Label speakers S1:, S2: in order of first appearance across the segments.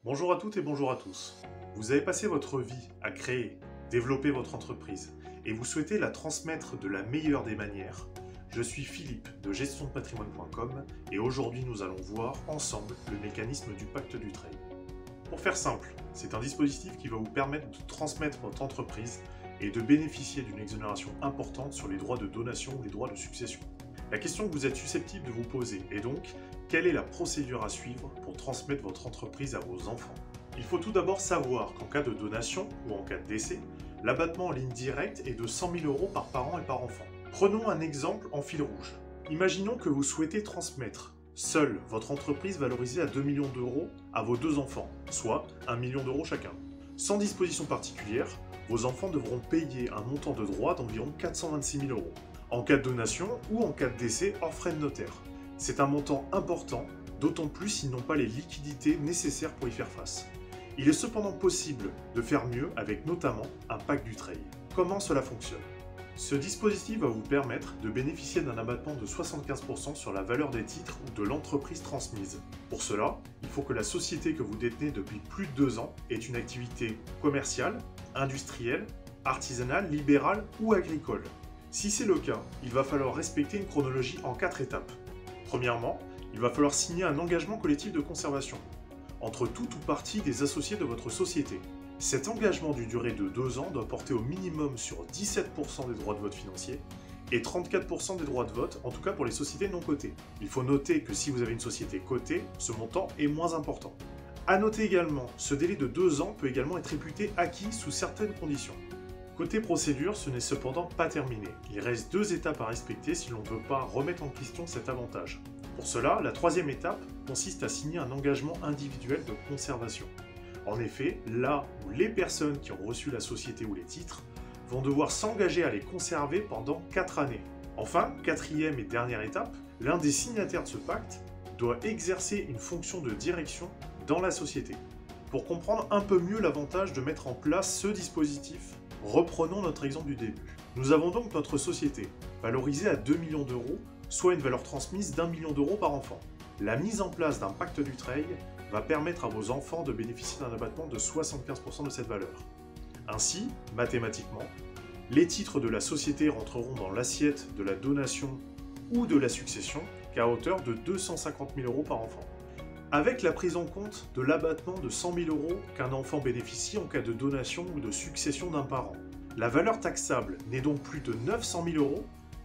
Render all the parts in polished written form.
S1: Bonjour à toutes et bonjour à tous. Vous avez passé votre vie à créer, développer votre entreprise et vous souhaitez la transmettre de la meilleure des manières. Je suis Philippe de gestiondepatrimoine.com et aujourd'hui nous allons voir ensemble le mécanisme du pacte du trade. Pour faire simple, c'est un dispositif qui va vous permettre de transmettre votre entreprise et de bénéficier d'une exonération importante sur les droits de donation ou les droits de succession. La question que vous êtes susceptible de vous poser est donc, quelle est la procédure à suivre pour transmettre votre entreprise à vos enfants? Il faut tout d'abord savoir qu'en cas de donation ou en cas de décès, l'abattement en ligne directe est de 100 000 € par parent et par enfant. Prenons un exemple en fil rouge. Imaginons que vous souhaitez transmettre seule votre entreprise valorisée à 2 millions d'euros à vos deux enfants, soit 1 million d'euros chacun. Sans disposition particulière, vos enfants devront payer un montant de droit d'environ 426 000 €. En cas de donation ou en cas de décès hors frais de notaire. C'est un montant important, d'autant plus s'ils n'ont pas les liquidités nécessaires pour y faire face. Il est cependant possible de faire mieux avec notamment un pacte du trade. Comment cela fonctionne? Ce dispositif va vous permettre de bénéficier d'un abattement de 75% sur la valeur des titres ou de l'entreprise transmise. Pour cela, il faut que la société que vous détenez depuis plus de 2 ans ait une activité commerciale, industrielle, artisanale, libérale ou agricole. Si c'est le cas, il va falloir respecter une chronologie en 4 étapes. Premièrement, il va falloir signer un engagement collectif de conservation entre tout ou partie des associés de votre société. Cet engagement d'une durée de 2 ans doit porter au minimum sur 17% des droits de vote financiers et 34% des droits de vote, en tout cas pour les sociétés non cotées. Il faut noter que si vous avez une société cotée, ce montant est moins important. A noter également, ce délai de 2 ans peut également être réputé acquis sous certaines conditions. Côté procédure, ce n'est cependant pas terminé. Il reste 2 étapes à respecter si l'on ne veut pas remettre en question cet avantage. Pour cela, la 3e étape consiste à signer un engagement individuel de conservation. En effet, là où les personnes qui ont reçu la société ou les titres vont devoir s'engager à les conserver pendant 4 années. Enfin, 4e et dernière étape, l'un des signataires de ce pacte doit exercer une fonction de direction dans la société. Pour comprendre un peu mieux l'avantage de mettre en place ce dispositif, reprenons notre exemple du début. Nous avons donc notre société, valorisée à 2 millions d'euros, soit une valeur transmise d'1 million d'euros par enfant. La mise en place d'un pacte du trade va permettre à vos enfants de bénéficier d'un abattement de 75% de cette valeur. Ainsi, mathématiquement, les titres de la société rentreront dans l'assiette de la donation ou de la succession qu'à hauteur de 250 000 € par enfant. Avec la prise en compte de l'abattement de 100 000 € qu'un enfant bénéficie en cas de donation ou de succession d'un parent. La valeur taxable n'est donc plus de 900 000 €,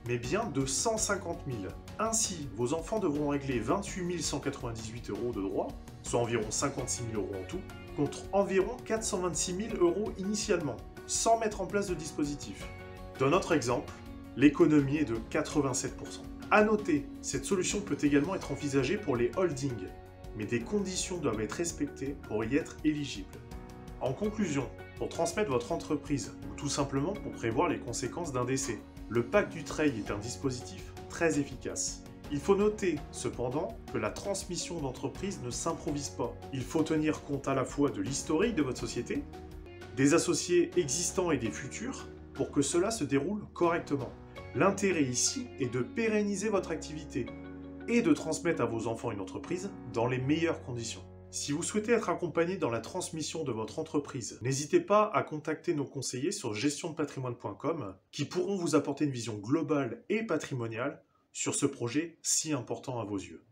S1: mais bien de 150 000. Ainsi, vos enfants devront régler 28 198 € de droits, soit environ 56 000 € en tout, contre environ 426 000 € initialement, sans mettre en place de dispositif. Dans notre exemple, l'économie est de 87%. A noter, cette solution peut également être envisagée pour les holdings, mais des conditions doivent être respectées pour y être éligible. En conclusion, pour transmettre votre entreprise ou tout simplement pour prévoir les conséquences d'un décès, le pacte du trade est un dispositif très efficace. Il faut noter cependant que la transmission d'entreprise ne s'improvise pas. Il faut tenir compte à la fois de l'historique de votre société, des associés existants et des futurs, pour que cela se déroule correctement. L'intérêt ici est de pérenniser votre activité et de transmettre à vos enfants une entreprise dans les meilleures conditions. Si vous souhaitez être accompagné dans la transmission de votre entreprise, n'hésitez pas à contacter nos conseillers sur gestiondepatrimoine.com qui pourront vous apporter une vision globale et patrimoniale sur ce projet si important à vos yeux.